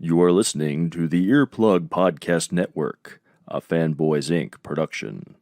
You are listening to the Earplug Podcast Network, a Fanboys Inc. production.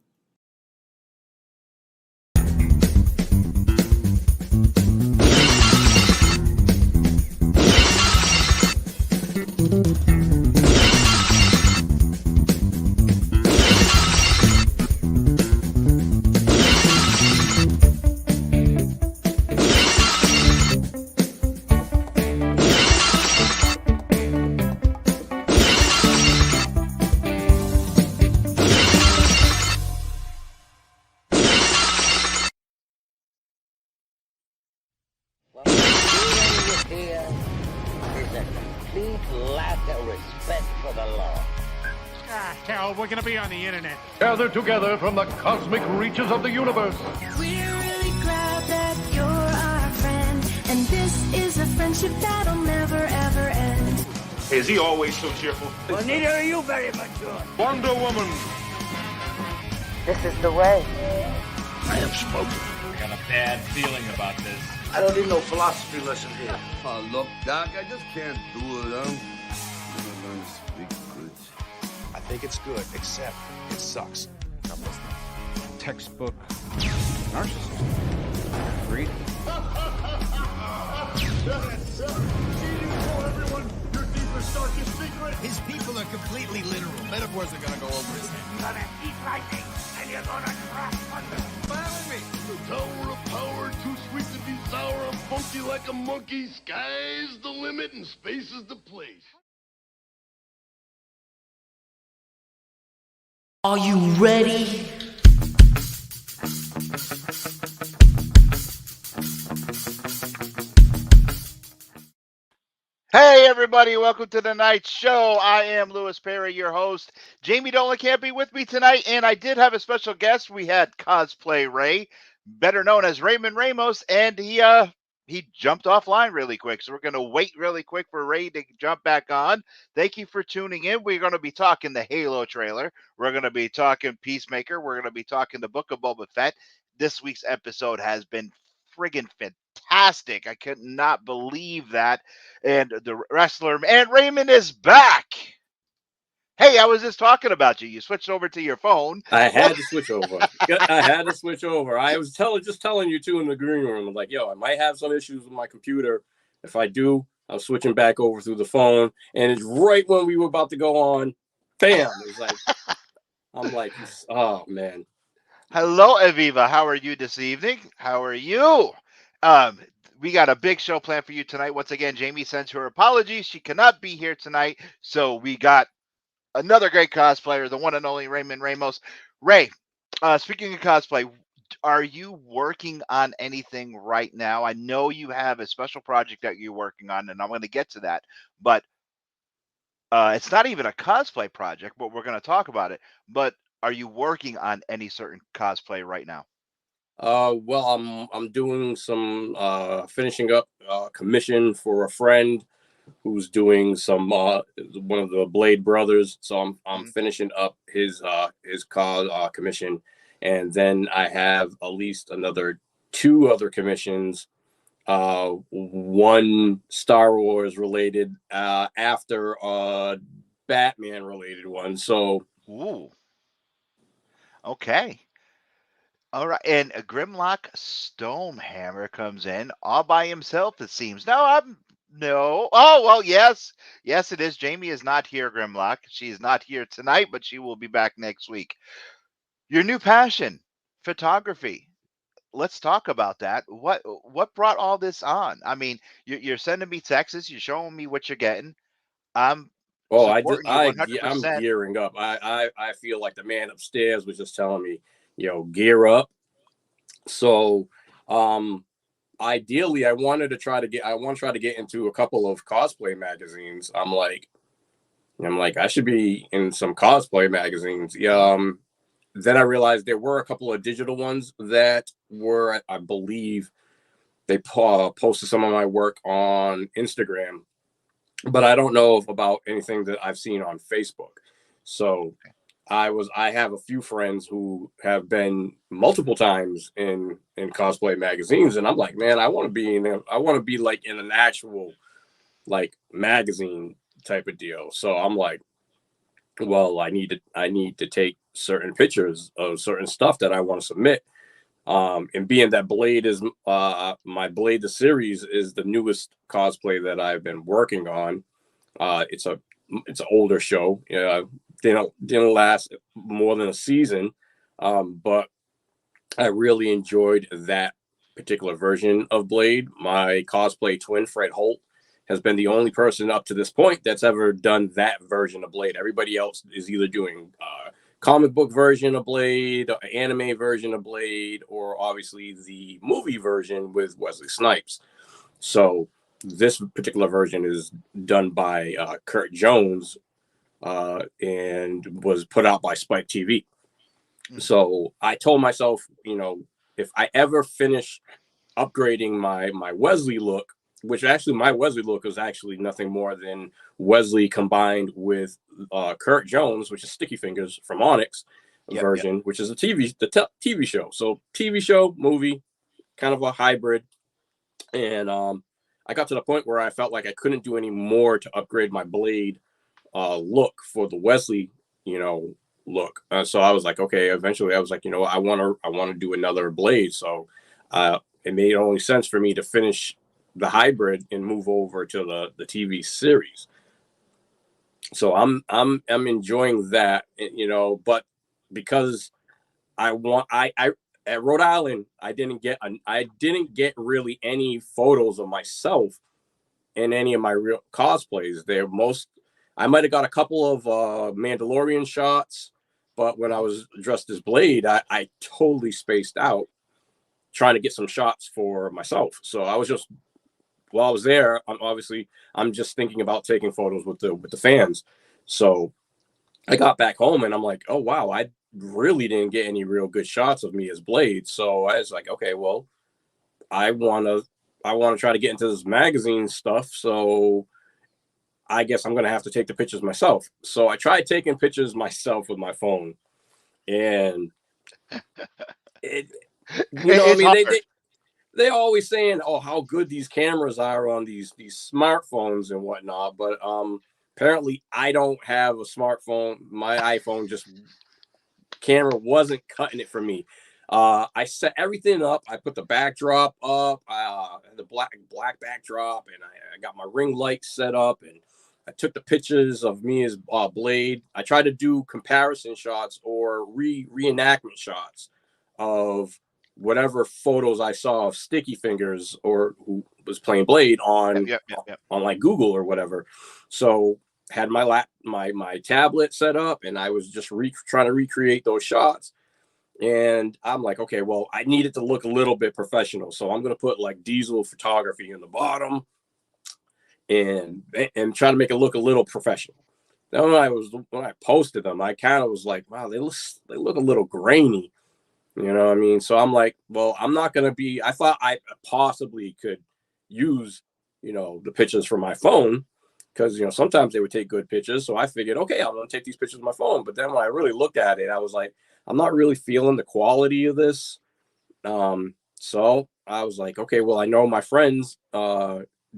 We're gonna be on the internet. Gathered together from the cosmic reaches of the universe. We're really glad that you're our friend, and this is a friendship that'll never ever end. Is he always so cheerful? Well, neither are you very much good. Wonder Woman. This is the way. I have spoken. I got a bad feeling about this. I don't need no philosophy lesson here. Oh, look, Doc, I just can't do it, huh? I'm gonna learn to speak good. I think it's good, except it sucks. Textbook narcissism. Agreed. His people are completely literal. Metaphors are gonna go over his head. You're gonna eat lightning, and you're gonna crash thunder. Follow me. The tower of power, too sweet to be sour. I'm funky like a monkey. Sky's the limit and space is the place. Are you ready? Hey everybody, welcome to the night show. I am Louis Perry, your host. Jamie Dolan can't be with me tonight, and I did have a special guest. We had Cosplay Ray, better known as Raymond Ramos, and he jumped offline really quick. So we're going to wait really quick for Ray to jump back on. Thank you for tuning in. We're going to be talking the Halo trailer. We're going to be talking Peacemaker. We're going to be talking the Book of Boba Fett. This week's episode has been friggin' fantastic. I could not believe that. And the wrestler, and Raymond is back. Hey, I was just talking about you. You switched over to your phone. I had to switch over. I was telling you too in the green room. I'm like, yo, I might have some issues with my computer. If I do, I'm switching back over through the phone. And it's right when we were about to go on, bam! It's like, I'm like, oh man. Hello, Aviva. How are you this evening? How are you? We got a big show planned for you tonight. Once again, Jamie sends her apologies. She cannot be here tonight. So we got another great cosplayer, the one and only Raymond Ramos. Ray, speaking of cosplay, are you working on anything right now? I know you have a special project that you're working on, and I'm going to get to that. But it's not even a cosplay project, but we're going to talk about it. But are you working on any certain cosplay right now? Well, I'm doing some finishing up commission for a friend who's doing some one of the Blade brothers. So I'm finishing up his commission, and then I have at least another 2 other commissions. One Star Wars related after a Batman related one. So, ooh, okay. All right, and Grimlock Stonehammer comes in all by himself, it seems. No. Oh, well, yes. Yes, it is. Jamie is not here, Grimlock. She's not here tonight, but she will be back next week. Your new passion, photography. Let's talk about that. What brought all this on? I mean, you're sending me texts. You're showing me what you're getting. I'm gearing up. I feel like the man upstairs was just telling me, gear up. So, ideally, I want to try to get into a couple of cosplay magazines. I'm like, I should be in some cosplay magazines. Then I realized there were a couple of digital ones that were, I believe, they posted some of my work on Instagram, but I don't know about anything that I've seen on Facebook. So I have a few friends who have been multiple times in cosplay magazines, and I'm like, man, I want to be like in an actual like magazine type of deal. So I'm like, well, I need to take certain pictures of certain stuff that I want to submit. And being that Blade is my Blade the series is the newest cosplay that I've been working on. It's an older show. Didn't last more than a season, but I really enjoyed that particular version of Blade. My cosplay twin, Fred Holt, has been the only person up to this point that's ever done that version of Blade. Everybody else is either doing comic book version of Blade, anime version of Blade, or obviously the movie version with Wesley Snipes. So this particular version is done by Kurt Jones and was put out by Spike TV. So I told myself, if I ever finish upgrading my Wesley look, which actually my Wesley look is actually nothing more than Wesley combined with Kurt Jones, which is Sticky Fingers from Onyx version, which is a TV show. So TV show, movie, kind of a hybrid. And I got to the point where I felt like I couldn't do any more to upgrade my Blade look for the Wesley, look. So I was like, okay, eventually I was like, I want to do another Blade. So it made only sense for me to finish the hybrid and move over to the TV series. So I'm enjoying that, but because I at Rhode Island, I didn't get really any photos of myself in any of my real cosplays. I might have got a couple of Mandalorian shots, but when I was dressed as Blade, I totally spaced out trying to get some shots for myself. So I was just, while I was there, I'm just thinking about taking photos with the fans. So I got back home and I'm like, oh wow, I really didn't get any real good shots of me as Blade. So I was like, okay, well, I want to try to get into this magazine stuff. So I guess I'm going to have to take the pictures myself. So I tried taking pictures myself with my phone, and they always saying, oh, how good these cameras are on these smartphones and whatnot. But apparently I don't have a smartphone. My iPhone camera wasn't cutting it for me. I set everything up. I put the backdrop up, the black backdrop, and I got my ring light set up, and I took the pictures of me as Blade. I tried to do comparison shots or reenactment shots of whatever photos I saw of Sticky Fingers or who was playing Blade on like Google or whatever. So had my tablet set up, and I was just trying to recreate those shots. And I'm like, okay, well, I need it to look a little bit professional, so I'm going to put like Diesel Photography in the bottom and try to make it look a little professional. Then when I posted them, I kind of was like, wow, they look a little grainy. You know what I mean? So I'm like, well, I'm not going to be, I thought I possibly could use, the pictures from my phone because, sometimes they would take good pictures. So I figured, okay, I'm going to take these pictures with my phone. But then when I really looked at it, I was like, I'm not really feeling the quality of this. So I was like, okay, well, I know my friends,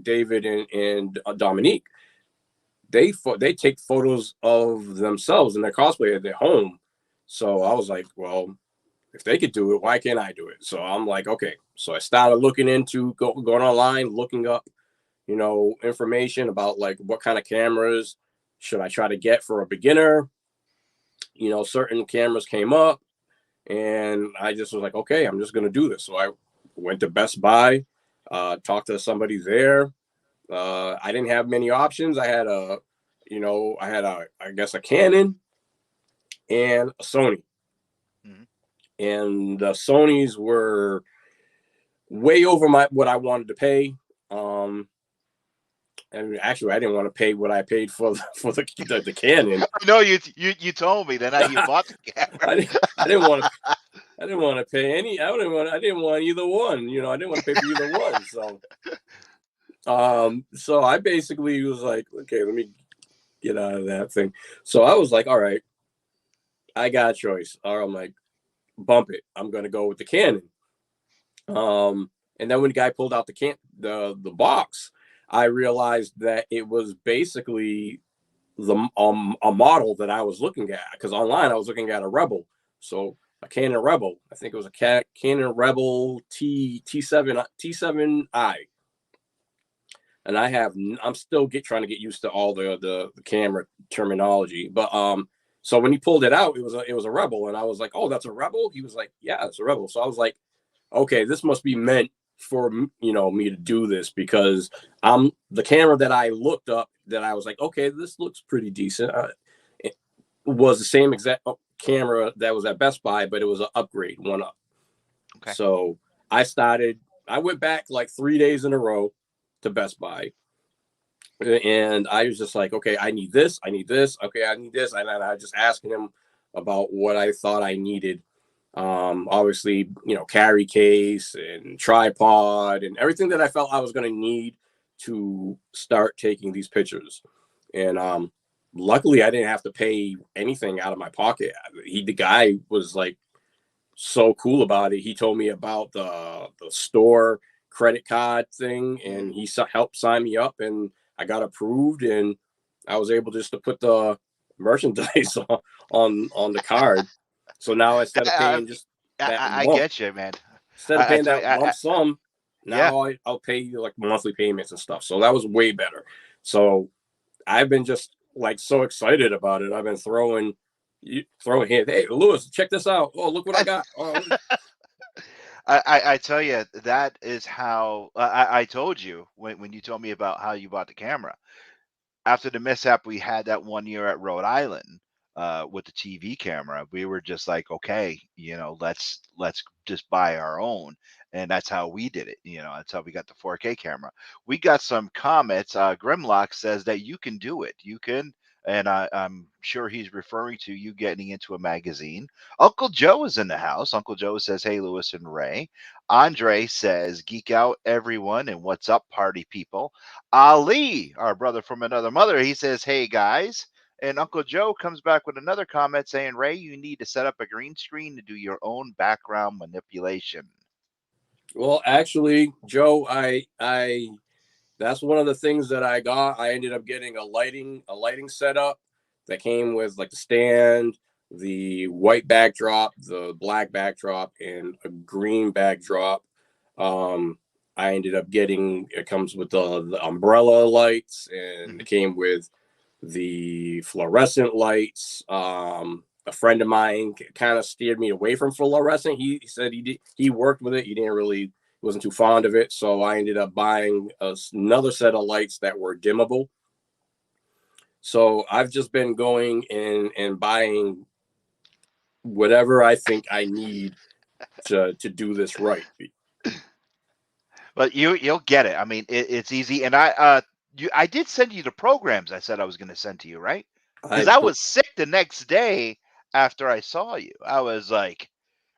David and Dominique, they take photos of themselves in their cosplay at their home. So I was like, well, if they could do it, why can't I do it? So I'm like, okay. So I started looking into going online, looking up, information about like what kind of cameras should I try to get for a beginner. Certain cameras came up, and I just was like, okay, I'm just going to do this. So I went to Best Buy, talked to somebody there. I didn't have many options. I had a Canon and a Sony. Mm-hmm. And the Sonys were way over what I wanted to pay. And actually, I didn't want to pay what I paid for the Canon. No, you told me that you bought the camera. I didn't want to pay any. I didn't want either one. I didn't want to pay for either one. So I basically was like, okay, let me get out of that thing. So I was like, all right, I got a choice. Or I'm like, bump it. I'm gonna go with the Canon. And then when the guy pulled out the box, I realized that it was basically a model that I was looking at, because online I was looking at a Rebel. So a Canon Rebel, I think it was a Canon Rebel T7i. And I'm still trying to get used to all the camera terminology. But so when he pulled it out, it was a Rebel, and I was like, "Oh, that's a Rebel." He was like, "Yeah, it's a Rebel." So I was like, "Okay, this must be meant for me to do this, because the camera that I looked up that I was like, okay, this looks pretty decent. It was the same exact camera that was at Best Buy, but it was an upgrade, one up. Okay. So I went back like 3 days in a row to Best Buy, and I was just like, okay, I need this. Okay, I need this. And I just asking him about what I thought I needed. Obviously, carry case and tripod and everything that I felt I was going to need to start taking these pictures. And luckily I didn't have to pay anything out of my pocket. The guy was like so cool about it. He told me about the store credit card thing, and he helped sign me up, and I got approved, and I was able just to put the merchandise on the card. So now instead of paying just that I get you, man. Instead of paying that lump sum, now I'll pay you like monthly payments and stuff. So that was way better. So I've been just like so excited about it. I've been throwing here. Hey, Lewis, check this out. Oh, look what I got. Oh. I tell you, that is how I told you when you told me about how you bought the camera. After the mishap we had that 1 year at Rhode Island with the TV camera, we were just like, okay, let's just buy our own. And that's how we did it. That's how we got the 4K camera. We got some comments. Grimlock says that you can do it. You can. And I'm sure he's referring to you getting into a magazine. Uncle Joe is in the house. Uncle Joe says, hey, Lewis and Ray. Andre says, geek out, everyone, and what's up, party people. Ali, our brother from another mother, he says, hey, guys. And Uncle Joe comes back with another comment saying, Ray, you need to set up a green screen to do your own background manipulation. Well, actually, Joe, I that's one of the things that I got. I ended up getting a lighting setup that came with like the stand, the white backdrop, the black backdrop, and a green backdrop. I ended up it comes with the umbrella lights, and it came with the fluorescent lights. A friend of mine kind of steered me away from fluorescent. He said he worked with it. He wasn't too fond of it. So I ended up buying another set of lights that were dimmable. So I've just been going and buying whatever I think I need to do this right. But you'll get it. I mean, it's easy. And I did send you the programs I said I was going to send to you, right? Because I was sick the next day after I saw you. I was like,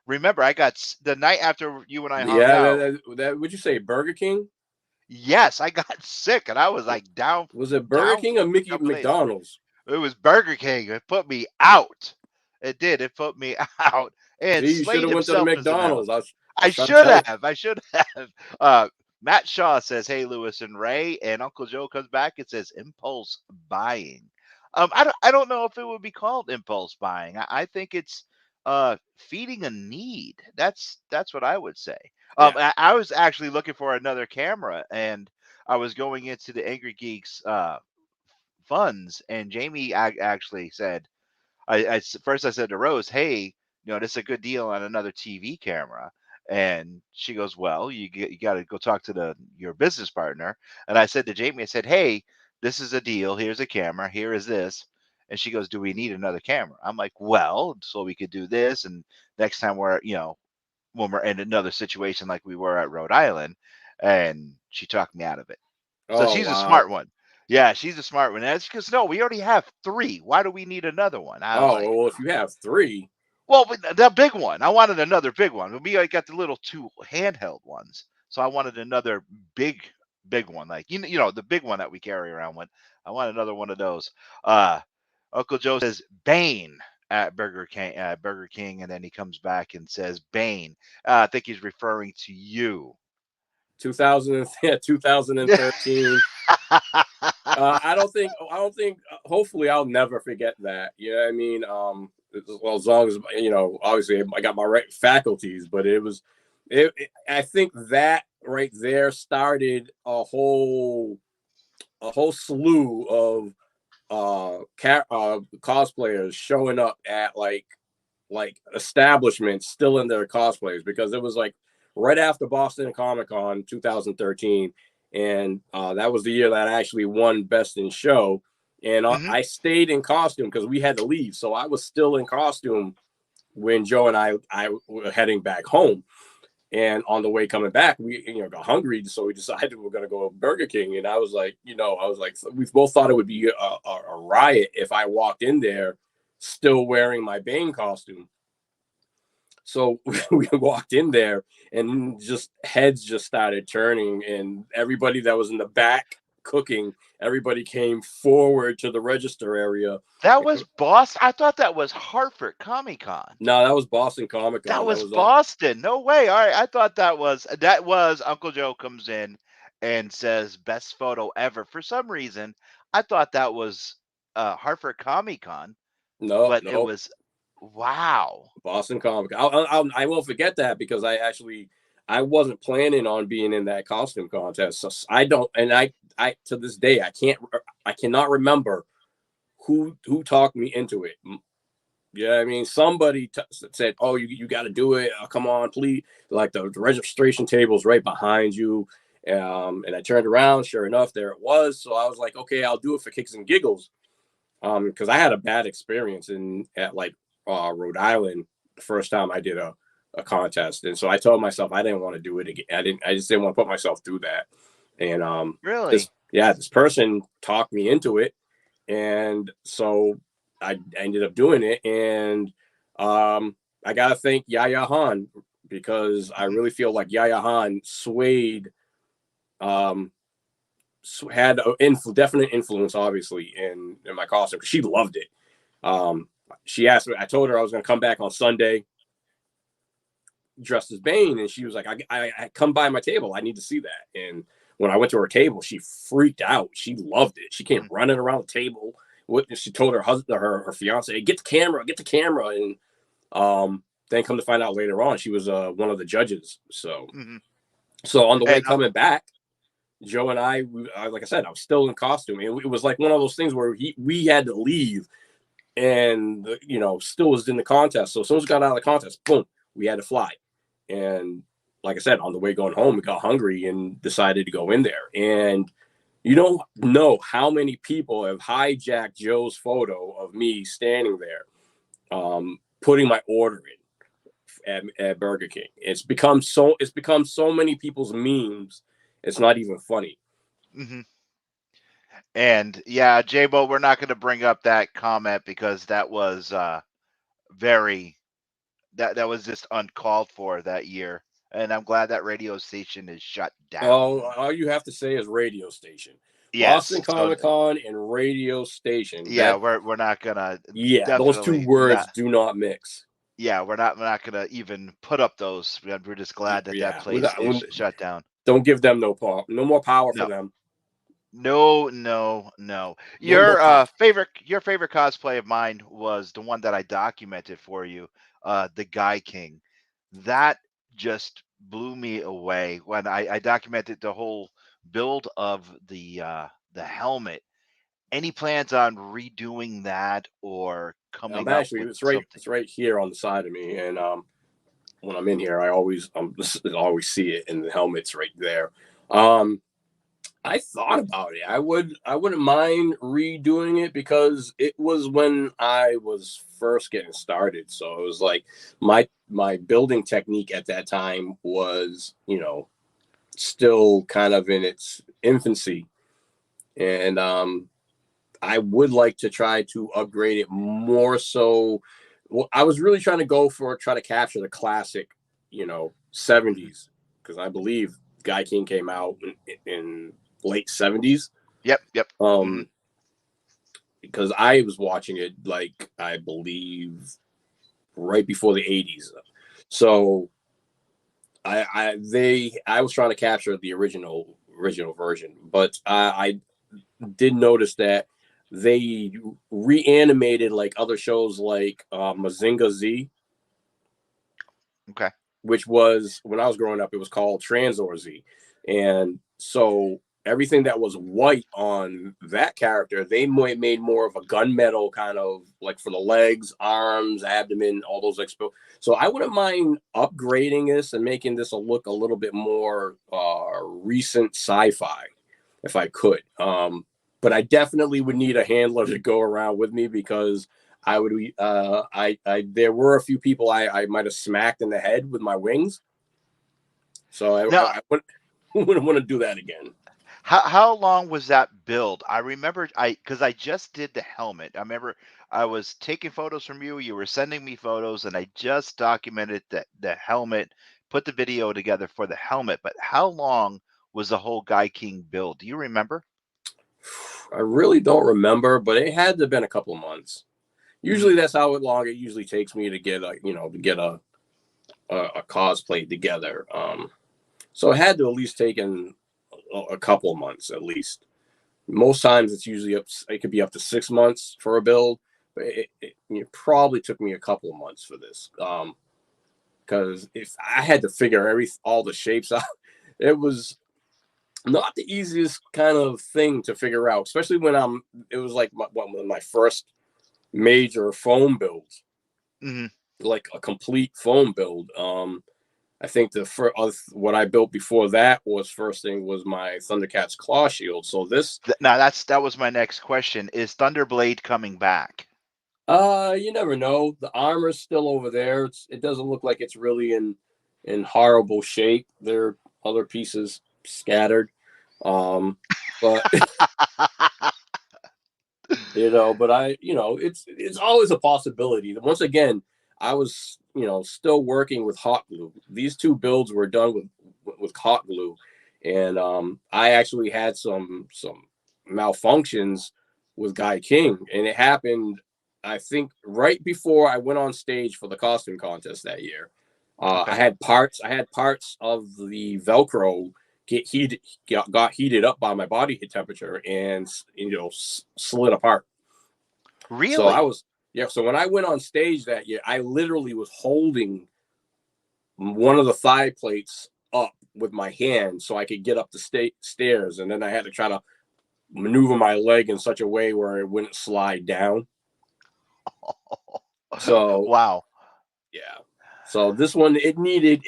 remember, I got the night after you and I hung out. That would you say Burger King? Yes, I got sick and I was like down. Was it Burger King or McDonald's? It was Burger King. It put me out. It did. It put me out. And you should have went to the McDonald's. I should have. Matt Shaw says, hey, Lewis and Ray. And Uncle Joe comes back and says, impulse buying. I don't know if it would be called impulse buying. I think it's feeding a need. That's what I would say. I was actually looking for another camera, and I was going into the Angrygeeks funds, and Jamie actually said, first I said to Rose, hey, this is a good deal on another TV camera. And she goes, well, you got to go talk to your business partner. And I said to Jamie, I said, hey, this is a deal. Here's a camera. Here is this. And she goes, do we need another camera? I'm like, well, so we could do this. And next time when we're in another situation like we were at Rhode Island. And she talked me out of it. So she's a smart one. Yeah, she's a smart one. And it's because, no, we already have 3. Why do we need another one? Well, if you have 3. Well, the big one. I wanted another big one. We got the little 2 handheld ones. So I wanted another big one. Like, the big one that we carry around with. I want another one of those. Uncle Joe says Bane at Burger King, and then he comes back and says Bane. I think he's referring to you. 2013. I don't think. Hopefully, I'll never forget that. You know what I mean? Well, as long as obviously I got my right faculties, but it was. I think that right there started a whole slew of cosplayers showing up at like establishments still in their cosplays, because it was like right after Boston Comic Con 2013, and that was the year that I actually won Best in Show, and I stayed in costume because we had to leave, so I was still in costume when Joe and I were heading back home. And on the way coming back, we got hungry, so we decided we were going to go to Burger King. And I was like, we both thought it would be a riot if I walked in there still wearing my Bane costume. So we walked in there, and just heads just started turning, and everybody that was in the back cooking, everybody came forward to the register area. That was Boston. I thought that was Hartford Comic Con. No, that was Boston Comic Con. That was Boston. No way. All right, I thought that was Uncle Joe comes in and says best photo ever. For some reason, I thought that was Hartford Comic Con. No, but it was Boston Comic Con. I won't forget that, because I wasn't planning on being in that costume contest. So I to this day I cannot remember who talked me into it. Yeah, I mean, somebody said, "Oh, you got to do it. Come on, please!" Like the registration table's right behind you, and I turned around. Sure enough, there it was. So I was like, "Okay, I'll do it for kicks and giggles," because I had a bad experience at Rhode Island the first time I did a contest, and so I told myself I didn't want to do it again. I just didn't want to put myself through that. And really, this person talked me into it, and so I ended up doing it. And I gotta thank Yaya Han, because I really feel like Yaya Han swayed, had a definite influence, obviously, in my costume. She loved it. She asked me. I told her I was going to come back on Sunday dressed as Bane, and she was like, I come by my table. I need to see that. And when I went to her table, she freaked out. She loved it. She came running around the table. She told her husband, her fiance, hey, get the camera. And then come to find out later on, she was one of the judges. So, so on the way coming back, Joe and I, like I said, I was still in costume. It was like one of those things where we had to leave, and still was in the contest. So as soon as we got out of the contest, boom, we had to fly. And like I said, on the way going home, we got hungry and decided to go in there. And you don't know how many people have hijacked Joe's photo of me standing there, putting my order in at Burger King. It's become so many people's memes. It's not even funny. And yeah, J-Bo, we're not going to bring up that comment, because that was that was just uncalled for that year. And I'm glad that radio station is shut down. Oh, all you have to say is radio station. Yes, Boston Comic Con and radio station. Yeah, we're not gonna. Yeah, those two words do not mix. Yeah, we're not gonna even put up those. We're just glad that place is shut down. Don't give them no more power for them. No. Your favorite cosplay of mine was the one that I documented for you, the Guy King. That just blew me away when I documented the whole build of the helmet. Any plans on redoing that or coming up with it's right here on the side of me, and when I'm in here, I always see it, and the helmet's right there. I thought about it. I wouldn't mind redoing it, because it was when I was first getting started. So it was like my building technique at that time was, still kind of in its infancy. And I would like to try to upgrade it more so. Well, I was really trying to capture the classic, 70s, because I believe Guy King came out in late 70s. Yep. Because I was watching it, like, I believe right before the 80s. So I was trying to capture the original version, but did notice that they reanimated like other shows like Mazinga Z. Okay. Which was, when I was growing up, it was called Transor Z. And so everything that was white on that character, they made more of a gunmetal kind of, like for the legs, arms, abdomen, all those So I wouldn't mind upgrading this and making this look a little bit more recent sci-fi if I could. But I definitely would need a handler to go around with me, because I would there were a few people I might have smacked in the head with my wings. So I wouldn't want to do that again. How long was that build? I remember because I just did the helmet. I remember I was taking photos from you. You were sending me photos, and I just documented the helmet, put the video together for the helmet. But how long was the whole Guy King build? Do you remember? I really don't remember, but it had to have been a couple of months. Usually that's how long it usually takes me to get a cosplay together. So it had to at least taken a couple of months at least. Most times it's usually it could be up to 6 months for a build, but it probably took me a couple of months for this. Because if I had to figure all the shapes out, it was not the easiest kind of thing to figure out, especially when it was like one of my first major foam builds, like a complete foam build. I think what I built before that was my Thundercat's claw shield. So that was my next question. Is Thunderblade coming back? You never know. The armor's still over there. It doesn't look like it's really in horrible shape. There are other pieces scattered, but but it's always a possibility. Once again, I was still working with hot glue. These two builds were done with hot glue, and I actually had some malfunctions with Guy King, and it happened, I think, right before I went on stage for the costume contest that year. Okay. I had parts of the Velcro got heated up by my body temperature and slid apart. Really? So so when I went on stage that year, I literally was holding one of the thigh plates up with my hand so I could get up the stairs, and then I had to try to maneuver my leg in such a way where it wouldn't slide down. So wow. Yeah. So this one, it needed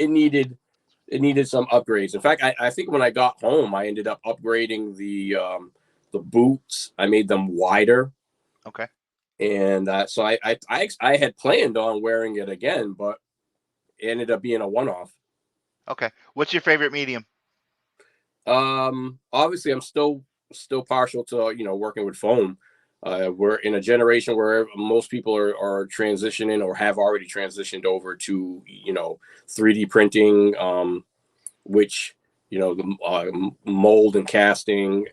some upgrades. In fact, I think when I got home, I ended up upgrading the boots. I made them wider. Okay. And so I had planned on wearing it again, but it ended up being a one-off. Okay. What's your favorite medium? Obviously, I'm still partial to working with foam. We're in a generation where most people are transitioning or have already transitioned over to 3D printing, which the mold and casting.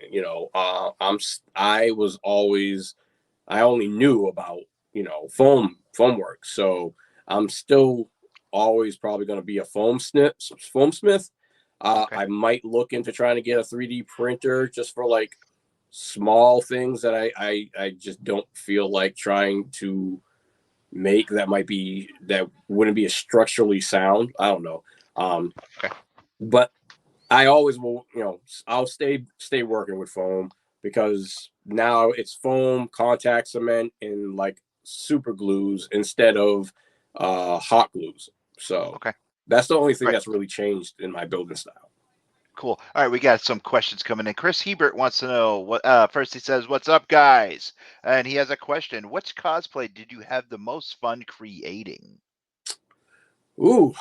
I only knew about foam work, so I'm still always probably going to be a foam smith. Okay. I might look into trying to get a 3D printer just for like small things that I just don't feel like trying to make that wouldn't be as structurally sound. I don't know. Okay. But I always will, I'll stay working with foam, because now it's foam, contact cement, and like super glues instead of hot glues. So okay. That's the only thing that's really changed in my building style. Cool. All right, we got some questions coming in. Chris Hebert wants to know what. First, he says, "What's up, guys?" And he has a question. Which cosplay did you have the most fun creating? Ooh,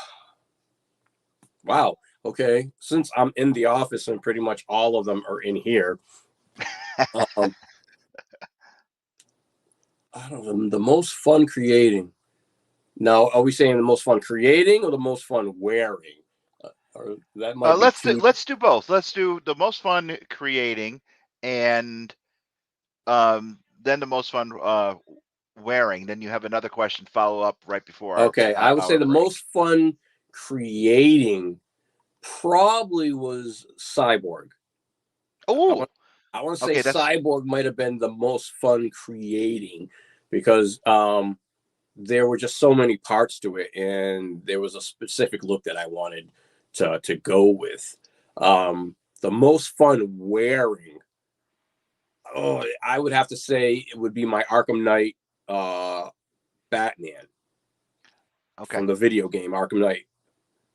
wow. Okay, since I'm in the office and pretty much all of them are in here, I don't know, the most fun creating. Now, are we saying the most fun creating or the most fun wearing? Or that might let's do both. Let's do the most fun creating, and then the most fun wearing. Then you have another question follow up right before. Okay, I would say the most fun creating probably was Cyborg. Oh, I want to say Cyborg might have been the most fun creating because there were just so many parts to it, and there was a specific look that I wanted to go with. The most fun wearing, I would have to say it would be my Arkham Knight Batman from the video game Arkham Knight.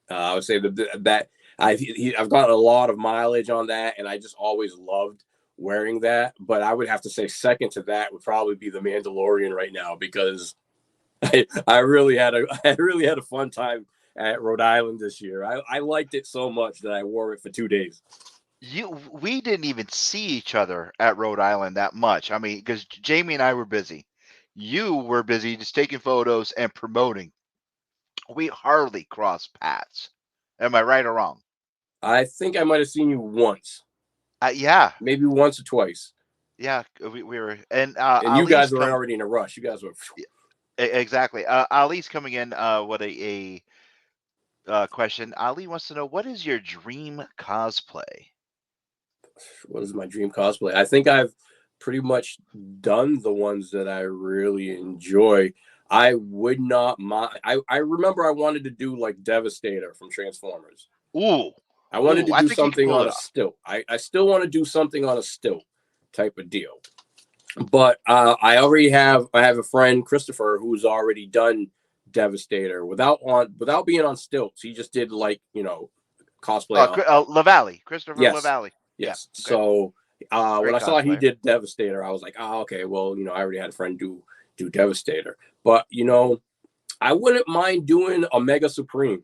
I would say that I've gotten a lot of mileage on that, and I just always loved wearing that. But I would have to say second to that would probably be the Mandalorian right now, because I really had a fun time at Rhode Island this year. I liked it so much that I wore it for 2 days. We didn't even see each other at Rhode Island that much. I mean, because Jamie and I were busy. You were busy just taking photos and promoting. We hardly crossed paths. Am I right or wrong? I think I might have seen you once. Yeah. Maybe once or twice. Yeah, we were. And you guys were already in a rush. You guys were... Exactly. Ali's coming in with a question. Ali wants to know, what is your dream cosplay? What is my dream cosplay? I think I've pretty much done the ones that I really enjoy. I would not mind. I remember I wanted to do like Devastator from Transformers. Ooh. I wanted to do something on a stilt. I still want to do something on a stilt type of deal. But I have a friend, Christopher, who's already done Devastator without being on stilts. He just did like, cosplay. LaValle, Christopher LaValle. Yes. Yeah, okay. So when I saw he did Devastator, I was like, oh, okay, well, I already had a friend do Devastator. But I wouldn't mind doing a Mega Supreme.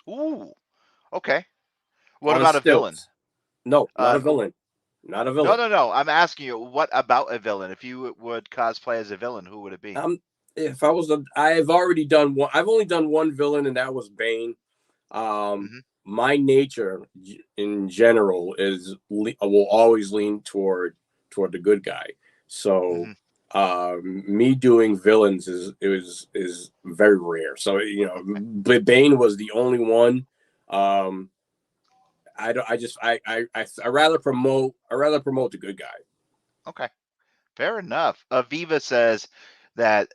Ooh. Okay. What about a villain? No, not a villain. Not a villain. No. I'm asking you, what about a villain? If you would cosplay as a villain, who would it be? If I was I've already done one. I've only done one villain, and that was Bane. My nature in general will always lean toward the good guy. So me doing villains is very rare. So Bane was the only one. I rather promote the good guy. Okay, fair enough. Aviva says that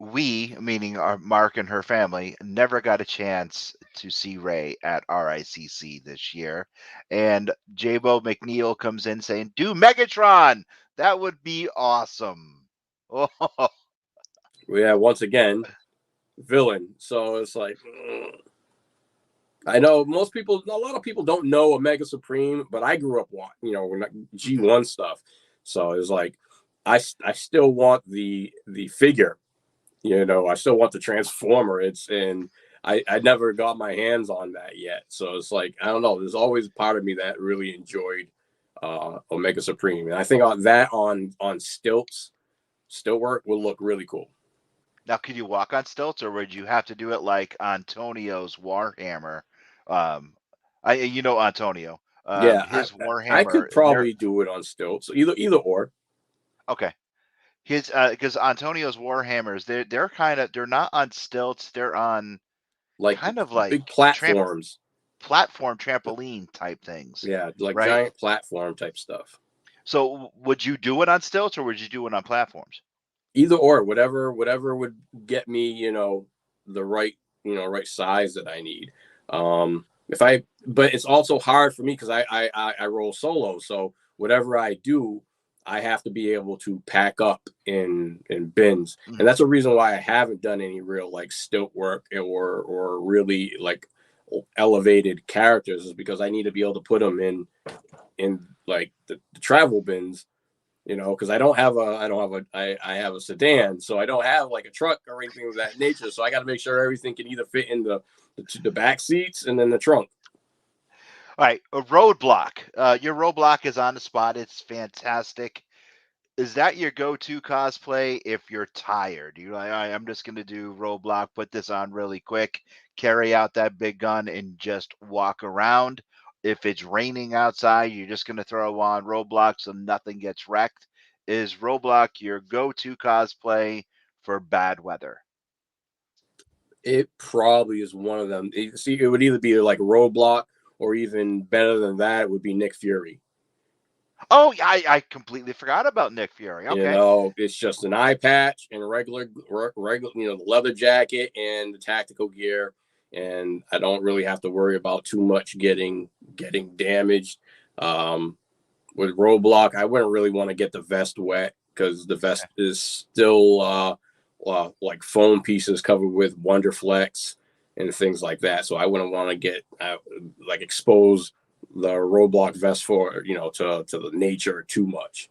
we, meaning our Mark and her family, never got a chance to see Ray at RICC this year. And Jabo McNeil comes in saying, "Do Megatron. That would be awesome." Oh. Yeah, once again, villain. So it's like, I know a lot of people don't know a Mega Supreme, but I grew up we're not G1 stuff. So it's like, I still want the figure, I still want the Transformer. I never got my hands on that yet. So it's like, I don't know. There's always part of me that really enjoyed Omega Supreme. And I think on stilts, stilt work will look really cool. Now, could you walk on stilts, or would you have to do it like Antonio's Warhammer? Antonio. His Warhammer. I could probably do it on stilts. So either or. Okay. His because Antonio's Warhammers, they're not on stilts. They're on kind of like big platforms, platform trampoline type things. Yeah, like giant platform type stuff. So would you do it on stilts, or would you do it on platforms? Either or, whatever would get me, the right size that I need. But it's also hard for me because I roll solo. So whatever I do, I have to be able to pack up in bins. And that's a reason why I haven't done any real like stilt work or really like elevated characters, is because I need to be able to put them in like the travel bins. Because I have a sedan, so I don't have like a truck or anything of that nature. So I got to make sure everything can either fit in the back seats and then the trunk. All right, a roadblock. Your roadblock is on the spot. It's fantastic. Is that your go-to cosplay if you're tired? You're like, I'm just going to do roadblock, put this on really quick, carry out that big gun, and just walk around. If it's raining outside, you're just going to throw on roadblock so nothing gets wrecked. Is roadblock your go-to cosplay for bad weather? It probably is one of them. See, it would either be like roadblock, or even better than that, it would be Nick Fury. Oh, I completely forgot about Nick Fury. Okay. You know, it's just an eye patch and regular, the leather jacket and the tactical gear, and I don't really have to worry about too much getting damaged. With Roadblock, I wouldn't really want to get the vest wet because the vest is still like foam pieces covered with Wonderflex and things like that. So I wouldn't want to get expose the Roadblock vest for to the nature too much.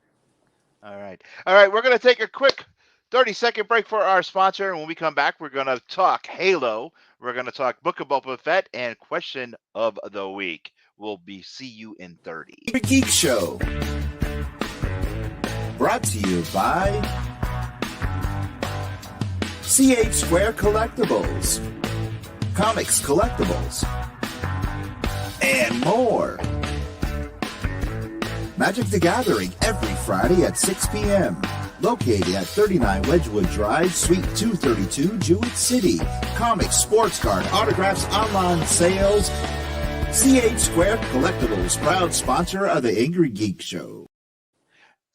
All right. We're going to take a quick 30-second break for our sponsor. And when we come back, we're going to talk Halo. We're going to talk Book of Boba Fett and Question of the Week. We'll see you in 30. Angrygeeks Show. Brought to you by CH Square Collectibles, Comics Collectibles, and more. Magic the Gathering every Friday at 6 p.m. Located at 39 Wedgwood Drive, Suite 232, Jewett City. Comics, sports card, autographs, online sales. CH Square Collectibles, proud sponsor of the Angrygeeks Show.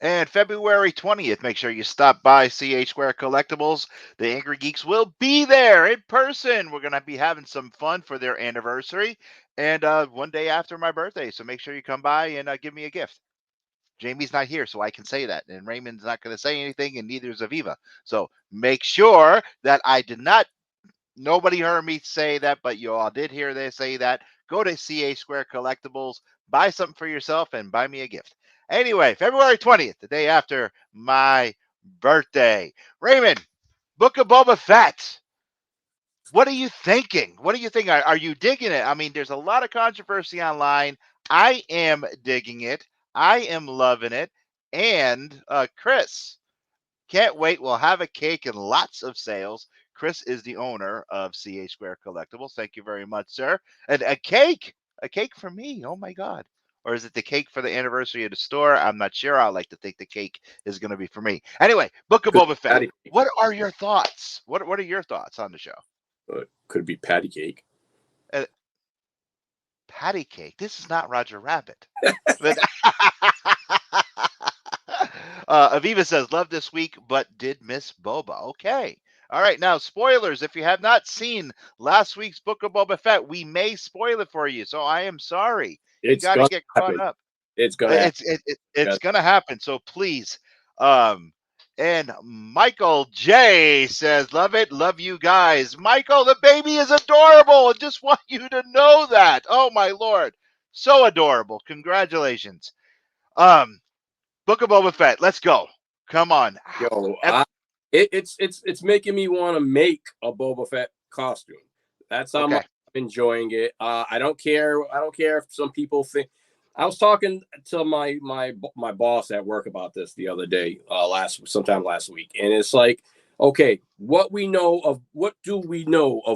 And February 20th, make sure you stop by CH Square Collectibles. The Angry Geeks will be there in person. We're going to be having some fun for their anniversary and one day after my birthday. So make sure you come by and give me a gift. Jamie's not here, so I can say that. And Raymond's not going to say anything, and neither is Aviva. So make sure that nobody heard me say that, but you all did hear they say that. Go to CH Square Collectibles, buy something for yourself, and buy me a gift. Anyway, February 20th, the day after my birthday. Raymond, Book of Boba Fett. What are you thinking? What do you think? Are you digging it? I mean, there's a lot of controversy online. I am digging it. I am loving it. And Chris, can't wait. We'll have a cake and lots of sales. Chris is the owner of CH Square Collectibles. Thank you very much, sir. And a cake for me. Oh, my God. Or is it the cake for the anniversary of the store? I'm not sure. I like to think the cake is going to be for me. Anyway, Book of Boba Fett. What are your thoughts? What are your thoughts on the show? Could be patty cake. Patty cake? This is not Roger Rabbit. Aviva says, love this week, but did miss Boba. Okay. All right. Now, spoilers. If you have not seen last week's Book of Boba Fett, we may spoil it for you. So I am sorry. You got to get caught up. It's gonna happen. So please. And Michael J says, love it. Love you guys. Michael, the baby is adorable. I just want you to know that. Oh, my Lord. So adorable. Congratulations. Book of Boba Fett. Let's go. Come on. Yo, it's making me want to make a Boba Fett costume. That's how much I'm enjoying it. I don't care. I don't care if some people think. I was talking to my boss at work about this the other day, sometime last week, and it's like, okay, what do we know of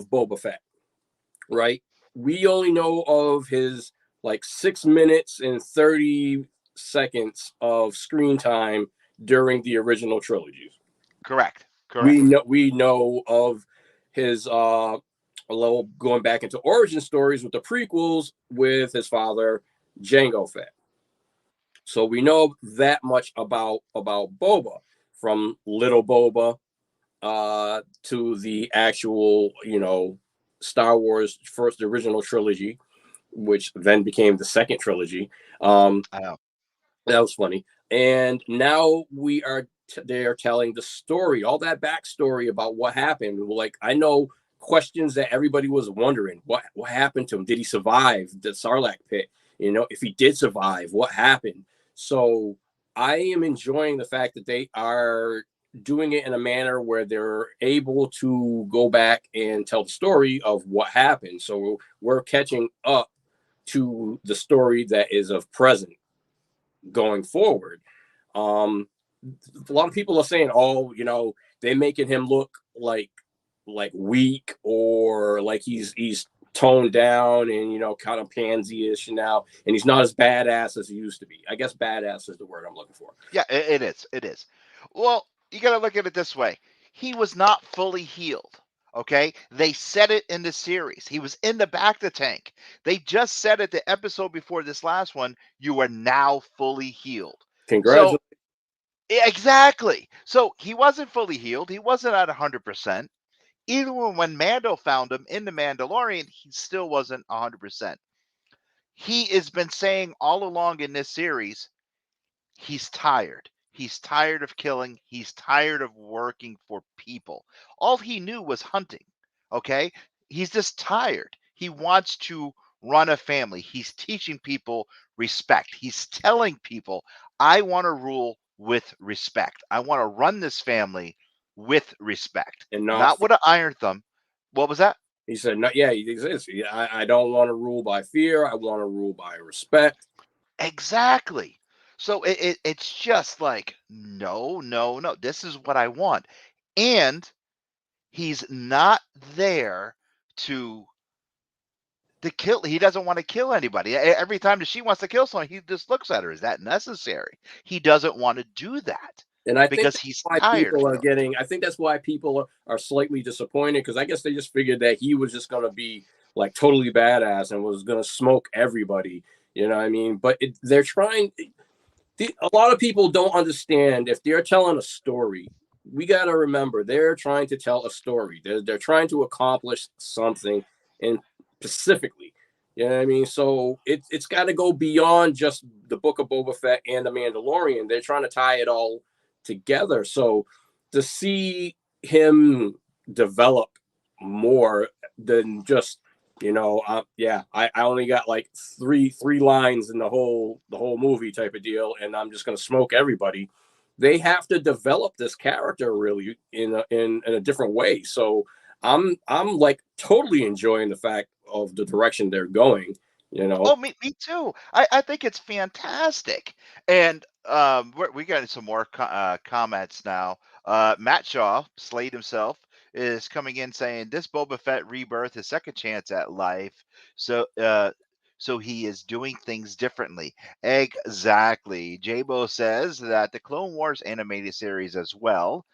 Boba Fett, right? We only know of his 6 minutes and 30 seconds of screen time during the original trilogies. Correct. We know of his going back into origin stories with the prequels with his father Jango Fett. So we know that much about Boba, from little Boba to the actual Star Wars first original trilogy, which then became the second trilogy. That was funny. And now they are telling the story, all that backstory about what happened. I know questions that everybody was wondering. What happened to him? Did he survive the Sarlacc pit? If he did survive, what happened? So I am enjoying the fact that they are doing it in a manner where they're able to go back and tell the story of what happened. So we're catching up to the story that is of present going forward. A lot of people are saying, they're making him look like weak, or like he's toned down and kind of pansy-ish now, and he's not as badass as he used to be. I guess badass is the word I'm looking for. Yeah, it is. Well, you got to look at it this way. He was not fully healed. Okay, they said it in the series. He was in the back the tank. They just said it the episode before this last one. You are now fully healed. Congratulations. So exactly. So he wasn't fully healed. He wasn't at 100%. Even when Mando found him in the Mandalorian, he still wasn't 100%. He has been saying all along in this series, he's tired. He's tired of killing. He's tired of working for people. All he knew was hunting. Okay. He's just tired. He wants to run a family. He's teaching people respect. He's telling people, I want to rule with respect. I want to run this family with respect, And not with an iron thumb. What was that? He said, "No, yeah, he exists. I don't want to rule by fear. I want to rule by respect." Exactly. So it's just like, no, no, no. This is what I want. And he's not there to kill. He doesn't want to kill anybody. Every time that she wants to kill someone, he just looks at her. Is that necessary? He doesn't want to do that. And I because think he's why tired. People are getting. I think that's why people are slightly disappointed, because I guess they just figured that he was just going to be like totally badass and was going to smoke everybody. You know what I mean? But they're trying. A lot of people don't understand, if they're telling a story, we got to remember they're trying to tell a story. They're trying to accomplish something, and specifically, you know what I mean? So it's got to go beyond just the Book of Boba Fett and the Mandalorian. They're trying to tie it all together. So to see him develop more than just, I only got like three lines in the whole movie type of deal, and I'm just gonna smoke everybody. They have to develop this character really in a different way. So I'm like totally enjoying the fact of the direction they're going. Oh, me too. I think it's fantastic. And we got some more comments now. Matt Shaw, Slade himself, is coming in saying this Boba Fett rebirth, his second chance at life. So he is doing things differently. Exactly. Jabo says that the Clone Wars animated series as well.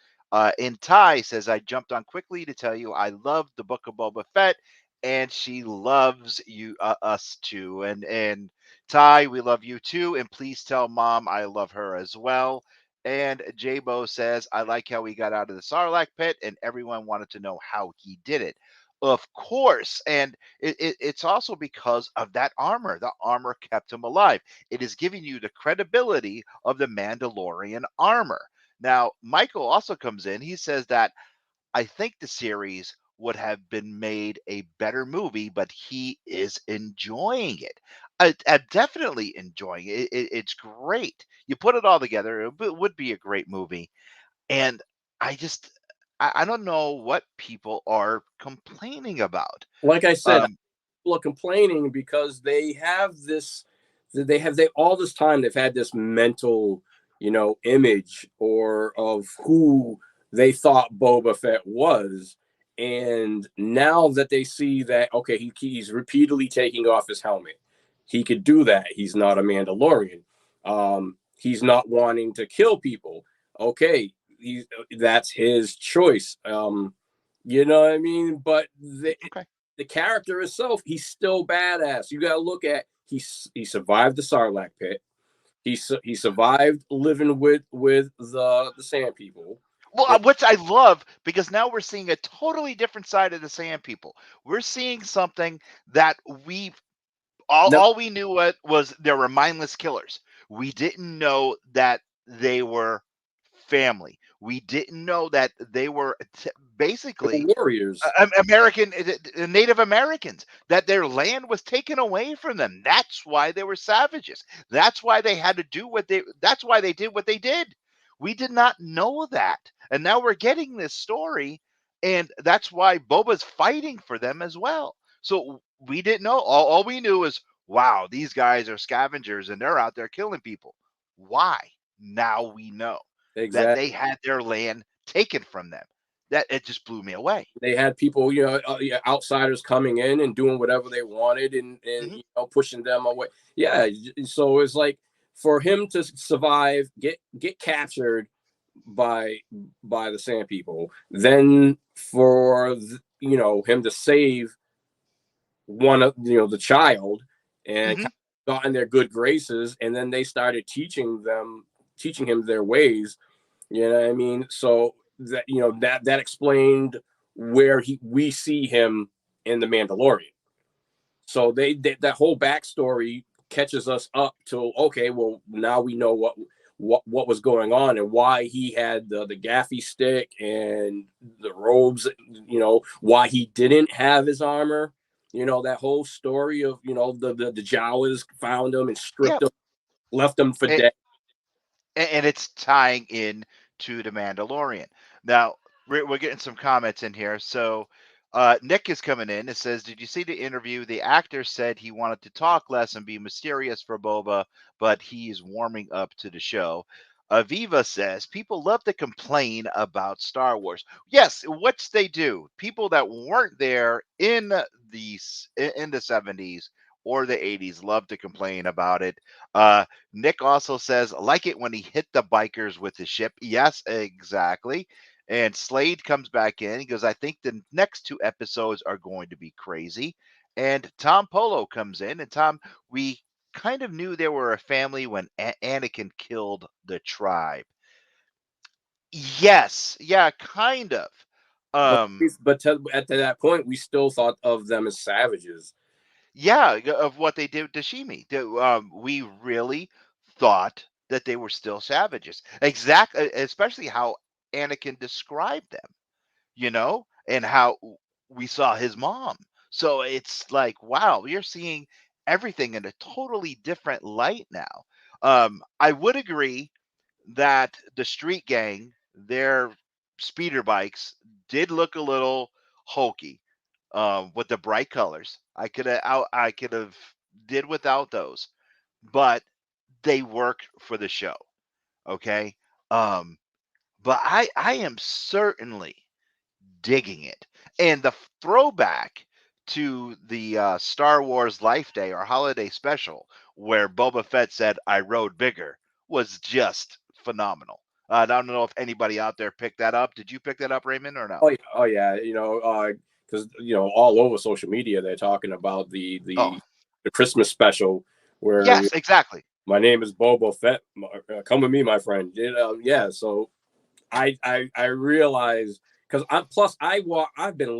In Ty says, I jumped on quickly to tell you I loved the Book of Boba Fett, and she loves you, us too. And Ty, we love you too. And please tell Mom I love her as well. And Jabo says, I like how he got out of the Sarlacc pit, and everyone wanted to know how he did it. Of course. And it's also because of that armor. The armor kept him alive. It is giving you the credibility of the Mandalorian armor. Now, Michael also comes in. He says that I think the series would have been made a better movie, but he is enjoying it. I'm definitely enjoying it. It's great. You put it all together, it would be a great movie. And I don't know what people are complaining about. Like I said, people are complaining because they all this time they've had this mental, image of who they thought Boba Fett was. And now that they see that, okay, he's repeatedly taking off his helmet. He could do that. He's not a Mandalorian. He's not wanting to kill people. Okay, that's his choice. You know what I mean? But the character itself, he's still badass. You got to look at he survived the Sarlacc pit. He survived living with the Sand People. Well, which I love, because now we're seeing a totally different side of the Sand People. We're seeing something that all we knew was there were mindless killers. We didn't know that they were family. We didn't know that they were basically warriors, Native Americans, that their land was taken away from them. That's why they were savages. That's why they had to do that's why they did what they did. We did not know that. And now we're getting this story, and that's why Boba's fighting for them as well. So we didn't know. All we knew is, wow, these guys are scavengers and they're out there killing people. Why? Now we know that they had their land taken from them. That it just blew me away. They had people, outsiders coming in and doing whatever they wanted and pushing them away. Yeah. So it's like, for him to survive, get captured, by the Sand People. Then for him to save one of the child and kind of got in their good graces, and then they started teaching him their ways. You know what I mean? So that that explained where we see him in The Mandalorian. So they that whole backstory catches us up to, okay, well, now we know what was going on and why he had the gaffy stick and the robes, why he didn't have his armor. That whole story of the Jawas found him and stripped him, left him for dead. And it's tying in to The Mandalorian. Now, we're getting some comments in here. So Nick is coming in. It says, did you see the interview? The actor said he wanted to talk less and be mysterious for Boba, but he is warming up to the show. Aviva says, people love to complain about Star Wars. Yes, which they do. People that weren't there in the 70s or the 80s love to complain about it. Nick also says, like it when he hit the bikers with his ship. Yes, exactly. And Slade comes back in. He goes, I think the next 2 episodes are going to be crazy. And Tom Polo comes in. And Tom, we kind of knew they were a family when Anakin killed the tribe. Yes. Yeah, kind of. But at that point, we still thought of them as savages. Yeah, of what they did to Shimi. We really thought that they were still savages. Exactly, especially how Anakin described them, and how we saw his mom. So it's like, wow, you're seeing everything in a totally different light now. I would agree that the street gang, their speeder bikes, did look a little hokey with the bright colors. I could have did without those, but they work for the show. Okay. But I am certainly digging it. And the throwback to the Star Wars Life Day or Holiday Special, where Boba Fett said, I rode bigger, was just phenomenal. I don't know if anybody out there picked that up. Did you pick that up, Raymond, or no? Oh yeah. Because all over social media they're talking about the Christmas special where yes, exactly. My name is Boba Fett. Come with me, my friend. Yeah. So I realize, because I've been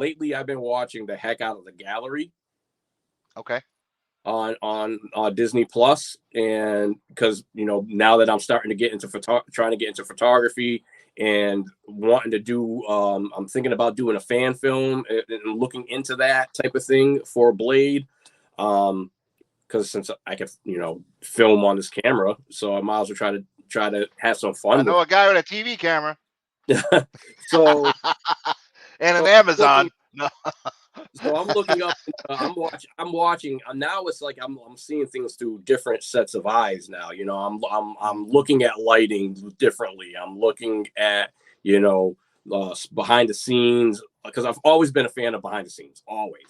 watching the heck out of the gallery. Okay. On Disney Plus, and because now that I'm starting to get into trying to get into photography and wanting to do, I'm thinking about doing a fan film and looking into that type of thing for Blade, because since I can film on this camera, so I might as well try to have some fun. I know a guy with a TV camera. So and an Amazon. No. So I'm looking up. I'm watching. Now it's like I'm seeing things through different sets of eyes now. I'm looking at lighting differently. I'm looking at behind the scenes, because I've always been a fan of behind the scenes, always,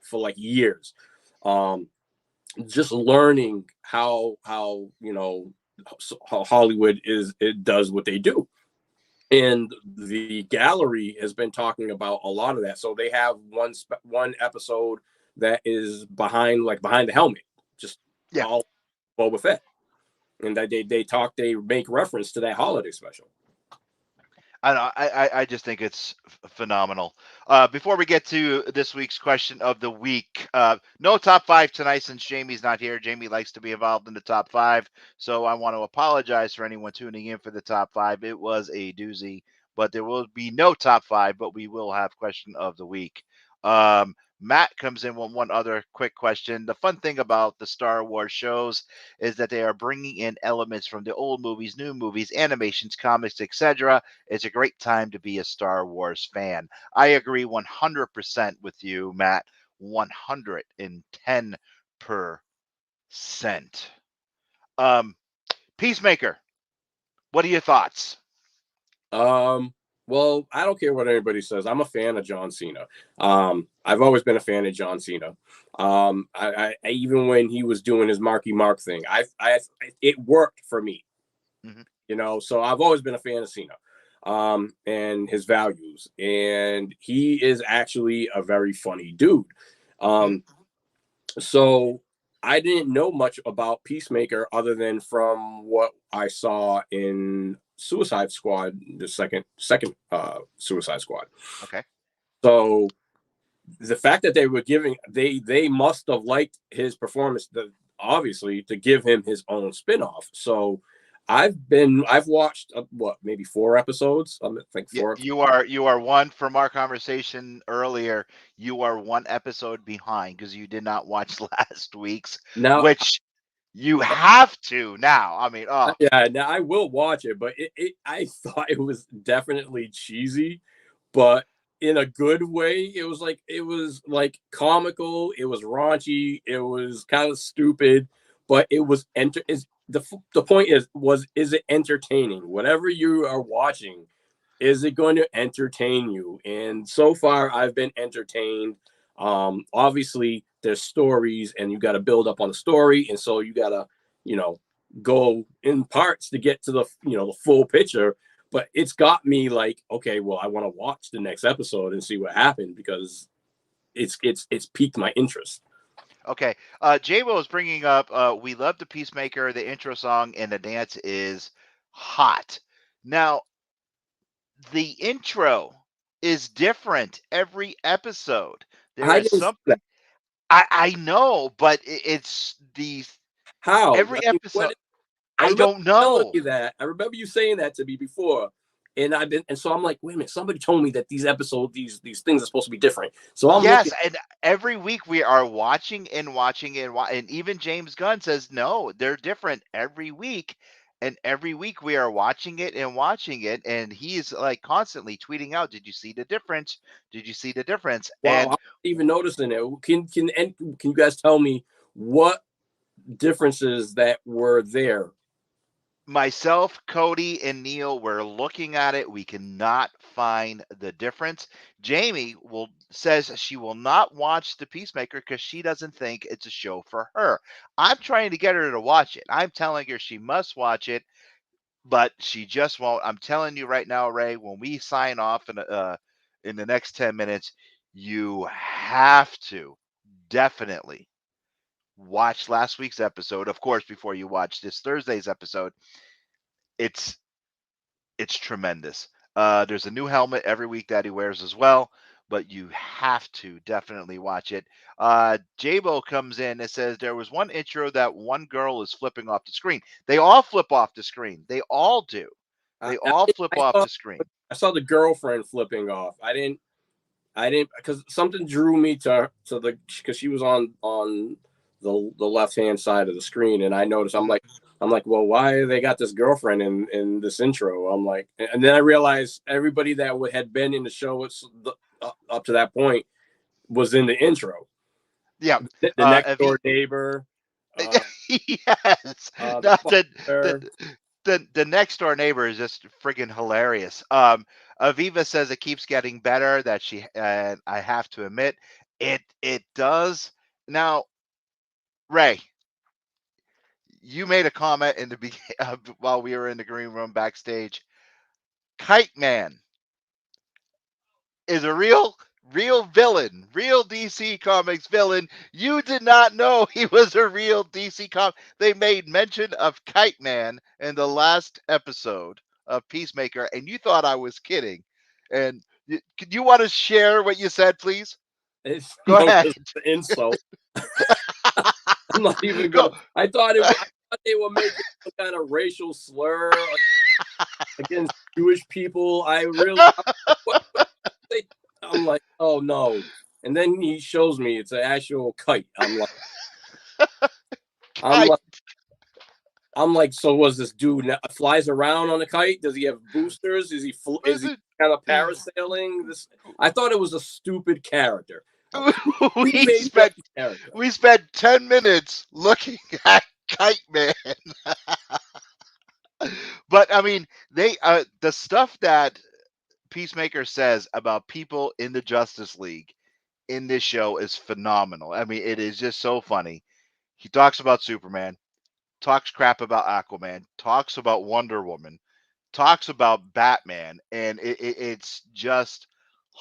for like years. Just learning how Hollywood does what they do. And the gallery has been talking about a lot of that. So they have one episode that is behind the helmet, just all Boba Fett, and that they make reference to that holiday special. I know. I just think it's phenomenal. Before we get to this week's question of the week, no top 5 tonight since Jamie's not here. Jamie likes to be involved in the top 5, so I want to apologize for anyone tuning in for the top 5. It was a doozy, but there will be no top 5, but we will have question of the week. Matt comes in with one other quick question. The fun thing about the Star Wars shows is that they are bringing in elements from the old movies, new movies, animations, comics, etc. It's a great time to be a Star Wars fan. I agree 100% with you, Matt. 110%. Peacemaker, what are your thoughts? Well, I don't care what anybody says. I'm a fan of John Cena. I've always been a fan of John Cena. I even when he was doing his Marky Mark thing, it worked for me. Mm-hmm. You know, so I've always been a fan of Cena and his values. And he is actually a very funny dude. So I didn't know much about Peacemaker other than from what I saw in Suicide Squad, the second Suicide Squad. Okay. So the fact that they were giving, they must have liked his performance, obviously, to give him his own spinoff. So I've watched maybe 4 episodes. I think 4. You are one, from our conversation earlier. You are 1 episode behind because you did not watch last week's, which you have to now. I mean, yeah, now I will watch it, but I thought it was definitely cheesy, but in a good way. It was like comical. It was raunchy. It was kind of stupid, but it was the point is it entertaining? Whatever you are watching, is it going to entertain you? And so far, I've been entertained. Obviously, there's stories, and you got to build up on the story, and so you got to, go in parts to get to the full picture. But it's got me like, okay, well, I want to watch the next episode and see what happened because it's piqued my interest. Okay. J-Bo is bringing up, we love the Peacemaker, the intro song, and the dance is hot. Now, the intro is different every episode. There is something. I know, but it's how every episode. I don't know. I remember you saying that to me before. And so I'm like, wait a minute, somebody told me that these episodes, these things are supposed to be different. So I'm looking, and every week we are watching, and even James Gunn says, no, they're different every week. And every week we are watching it. And he's like constantly tweeting out, did you see the difference? Did you see the difference? Wow, and I'm not even noticing it. Can you guys tell me what differences that were there? Myself, Cody, and Neil were looking at it. We cannot find the difference. Jamie says she will not watch The Peacemaker because she doesn't think it's a show for her. I'm trying to get her to watch it. I'm telling her she must watch it, but she just won't. I'm telling you right now, Ray, when we sign off in the next 10 minutes, you have to definitely watch last week's episode, of course, before you watch this Thursday's episode. It's tremendous. There's a new helmet every week that he wears as well, but you have to definitely watch it. J-Bo comes in and says there was one intro that one girl is flipping off the screen. They all flip off the screen. They all do. They all flip off the screen. I saw the girlfriend flipping off. I didn't because something drew me to because she was on the left-hand side of the screen, and I noticed. I'm like, well, why they got this girlfriend in this intro? I'm like, and then I realized everybody that had been in the show up to that point was in the intro. Yeah, the next door neighbor. Yes, the next door neighbor is just friggin' hilarious. Aviva says it keeps getting better. That I have to admit, it does. Now, Ray, you made a comment in the beginning while we were in the green room backstage. Kite Man is a real villain, real DC Comics villain. You did not know he was a real DC comic. They made mention of Kite Man in the last episode of Peacemaker, and you thought I was kidding. And you want to share what you said, please? Go ahead. It's an insult. I'm not even going. I thought they were making some kind of racial slur against Jewish people. I'm like, oh no. And then he shows me it's an actual kite. I'm like, so was this dude flies around on a kite? Does he have boosters? Is he kind of parasailing? I thought it was a stupid character. We spent 10 minutes looking at Kite Man. But I mean, the stuff that Peacemaker says about people in the Justice League in this show is phenomenal. I mean, it is just so funny. He talks about Superman. talks crap about Aquaman, talks about Wonder Woman, talks about Batman, and it's just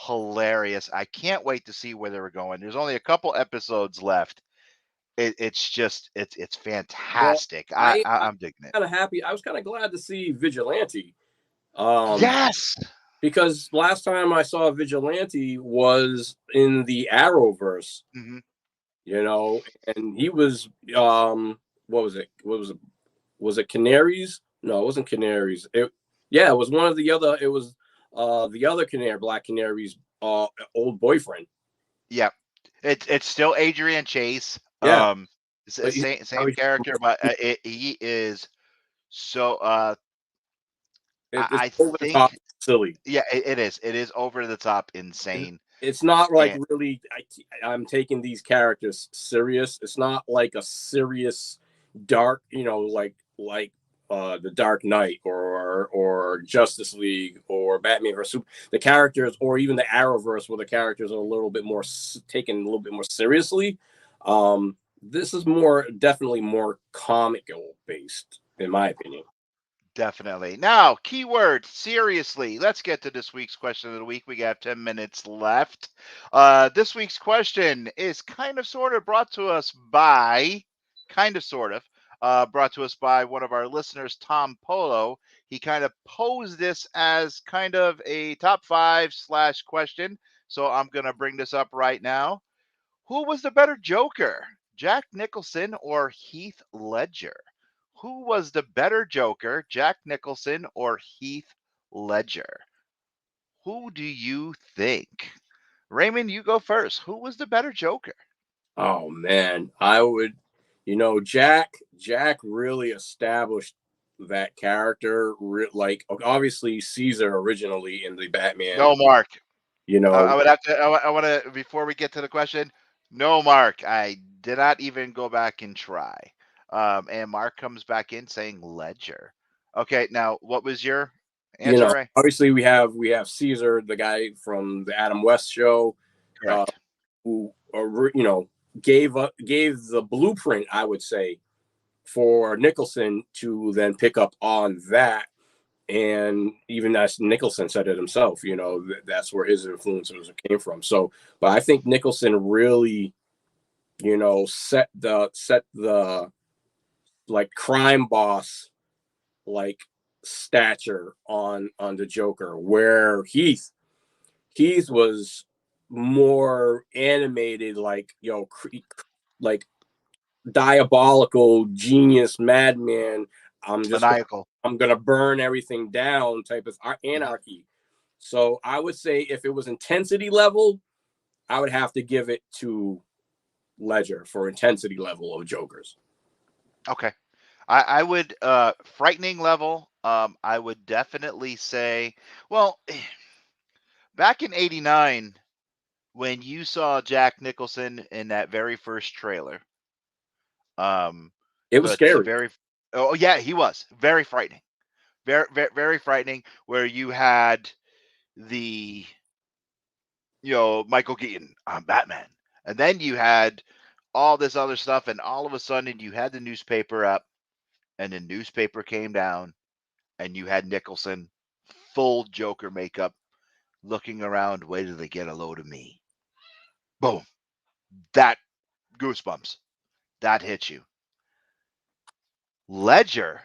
hilarious. I can't wait to see where they're going. There's only a couple episodes left. It's fantastic. Well, I'm digging it. Kind of happy. I was kind of glad to see Vigilante. Yes, because last time I saw Vigilante was in the Arrowverse. Mm-hmm. You know, and he was what was it? Was it Canaries? No, it wasn't Canaries. It was one of the other. It was the other Black Canary's old boyfriend. Yeah, it's still Adrian Chase. Yeah, same character, but he is so. I over think the top silly. Yeah, it is. It is over the top insane. It's not like really. I'm taking these characters serious. It's not like a serious dark. You know, like the Dark Knight or Justice League or Batman or the characters, or even the Arrowverse, where the characters are a little bit more taken a little bit more seriously. This is definitely more comical based, in my opinion. Definitely. Now, keyword, seriously. Let's get to this week's question of the week. We got 10 minutes left. This week's question is kind of sort of brought to us by one of our listeners, Tom Polo. He kind of posed this as kind of a top 5 / question. So I'm going to bring this up right now. Who was the better Joker, Jack Nicholson or Heath Ledger? Who was the better Joker, Jack Nicholson or Heath Ledger? Who do you think? Raymond, you go first. Who was the better Joker? Oh, man. I would, Jack really established that character. Like, obviously, Caesar originally in the Batman. No, Mark. I would have to, I want to, before we get to the question, no, Mark. I did not even go back and try. And Mark comes back in saying Ledger. Okay, now what was your answer, Ray? Obviously we have Caesar, the guy from the Adam West show, who gave the blueprint, I would say, for Nicholson to then pick up on that. And even as Nicholson said it himself, that's where his influences came from. So, but I think Nicholson really, set the like crime boss like stature on the Joker, where Heath was more animated, like like diabolical genius madman. Maniacal. I'm gonna burn everything down type of anarchy. So I would say if it was intensity level, I would have to give it to Ledger for intensity level of Jokers. Okay. I would, frightening level, I would definitely say, well, back in 89, when you saw Jack Nicholson in that very first trailer, it was scary. Oh yeah, he was very frightening. Very, very, very frightening, where you had the, Michael Keaton, I'm Batman. And then you had all this other stuff, and all of a sudden you had the newspaper up, and the newspaper came down, and you had Nicholson, full Joker makeup, looking around, wait till they get a load of me. Boom. That goosebumps. That hits you. Ledger,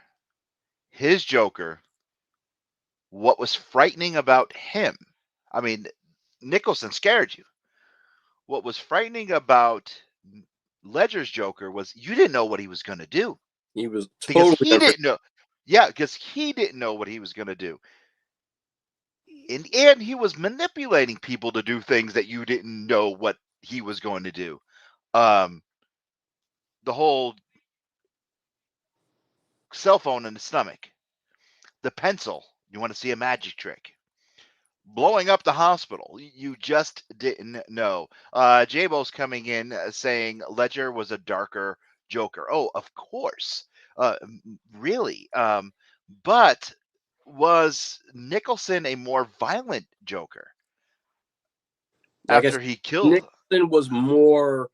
his Joker, what was frightening about him, I mean, Nicholson scared you. What was frightening about Ledger's Joker was you didn't know what he was going to do. He was because he didn't know. Yeah, because he didn't know what he was going to do. And he was manipulating people to do things that you didn't know what he was going to do. The whole cell phone in the stomach, the pencil, you want to see a magic trick, blowing up the hospital, you just didn't know. Jabo's coming in saying Ledger was a darker Joker. Oh, of course. Really? But was Nicholson a more violent Joker after he killed? Nicholson was more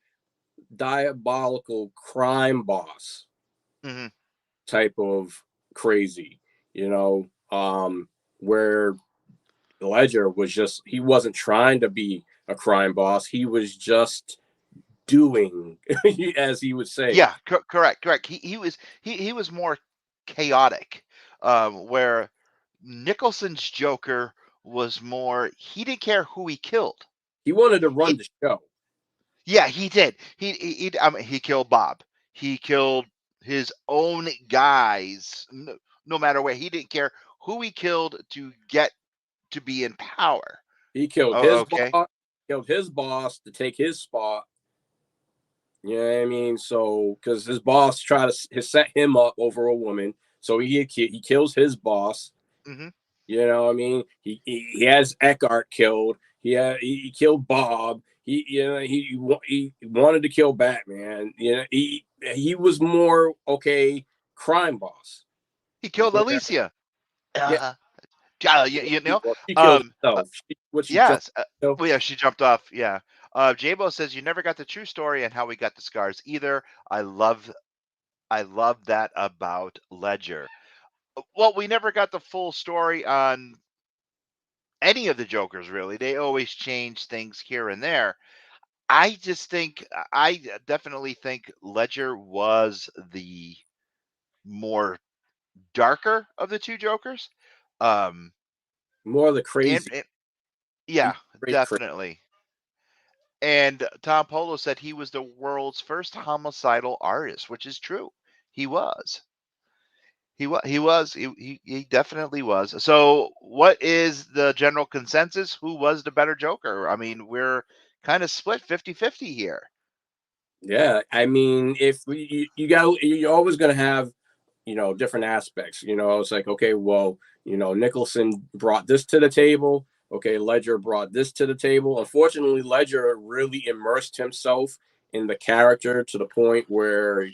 diabolical crime boss. Mm-hmm. type of crazy, where Ledger was just, he wasn't trying to be a crime boss. He was just doing, as he would say. Yeah, correct. He was more chaotic, where Nicholson's Joker was more, he didn't care who he killed. He wanted to run the show. Yeah, he did. He killed Bob. He killed his own guys, no matter where. He didn't care who he killed to get to be in power. He killed his boss to take his spot. You know what I mean? So, because his boss tried to set him up over a woman, so he kills his boss. Mm-hmm. You know what I mean? He has Eckhart killed. He killed Bob. He wanted to kill Batman. He was more crime boss. He killed Alicia. Yeah. She killed herself. She jumped off. Yeah. J-Bo says you never got the true story and how we got the scars either. I love that about Ledger. Well, we never got the full story on any of the Jokers, really. They always change things here and there. I definitely think Ledger was the more darker of the two Jokers. More the crazy. Definitely. And Tom Polo said he was the world's first homicidal artist, which is true. He was. He definitely was. So what is the general consensus? Who was the better Joker? I mean, we're kind of split 50-50 here. Yeah. I mean, if you're always going to have, different aspects, it's like, okay, well, Nicholson brought this to the table. Okay. Ledger brought this to the table. Unfortunately, Ledger really immersed himself in the character to the point where,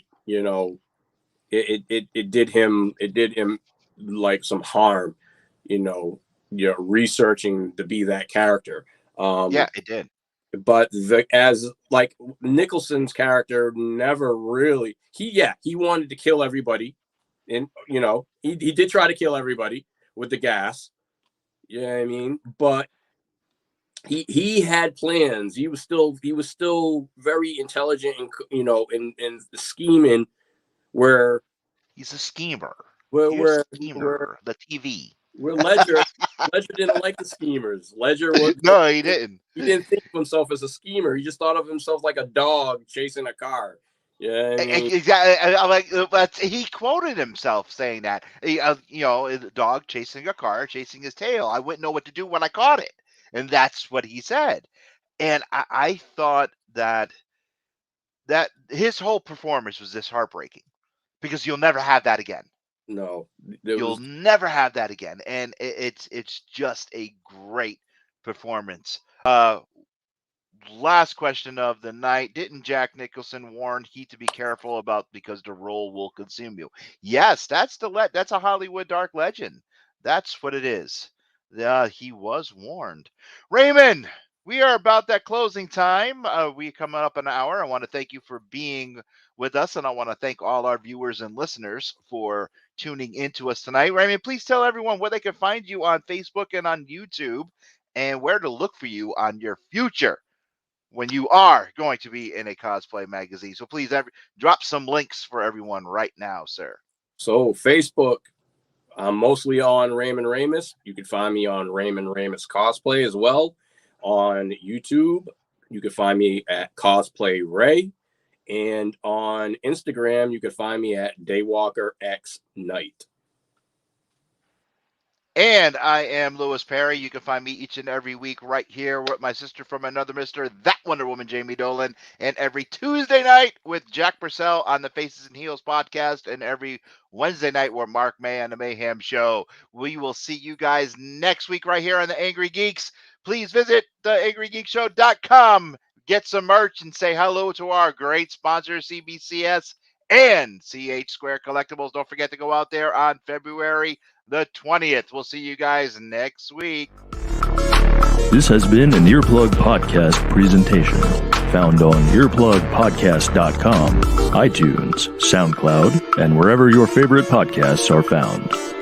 it did him like some harm, researching to be that character. It did. But as Nicholson's character never really, he wanted to kill everybody, and he did try to kill everybody with the gas. You know what I mean? But he had plans. He was still very intelligent and in the scheming. Where he's a schemer. Where the TV. Where Ledger didn't like the schemers. Ledger was no, he didn't. He didn't think of himself as a schemer. He just thought of himself like a dog chasing a car. Yeah, exactly. But he quoted himself saying that the dog chasing a car, chasing his tail. I wouldn't know what to do when I caught it, and that's what he said. And I thought that his whole performance was this heartbreaking. Because you'll never have that again. No, you'll never have that again, and it's just a great performance. Last question of the night: didn't Jack Nicholson warn Heath to be careful about because the role will consume you? Yes, that's a Hollywood dark legend. That's what it is. He was warned. Raymond, we are about that closing time. We coming up an hour. I want to thank you for being with us, and I want to thank all our viewers and listeners for tuning into us tonight. Raymond, please tell everyone where they can find you on Facebook and on YouTube, and where to look for you on your future when you are going to be in a cosplay magazine. So please drop some links for everyone right now, sir. So Facebook, I'm mostly on Raymond Ramis. You can find me on Raymond Ramis Cosplay as well. On YouTube, you can find me at Cosplay Ray. And on Instagram, you can find me at DaywalkerXNight. And I am Louis Perry. You can find me each and every week right here with my sister from another mister, that Wonder Woman, Jamie Dolan. And every Tuesday night with Jack Purcell on the Faces and Heels podcast. And every Wednesday night with Mark May on the Mayhem Show. We will see you guys next week right here on the Angry Geeks. Please visit theangrygeekshow.com. Get some merch and say hello to our great sponsors, CBCS and CH Square Collectibles. Don't forget to go out there on February the 20th. We'll see you guys next week. This has been an Earplug Podcast presentation. Found on earplugpodcast.com, iTunes, SoundCloud, and wherever your favorite podcasts are found.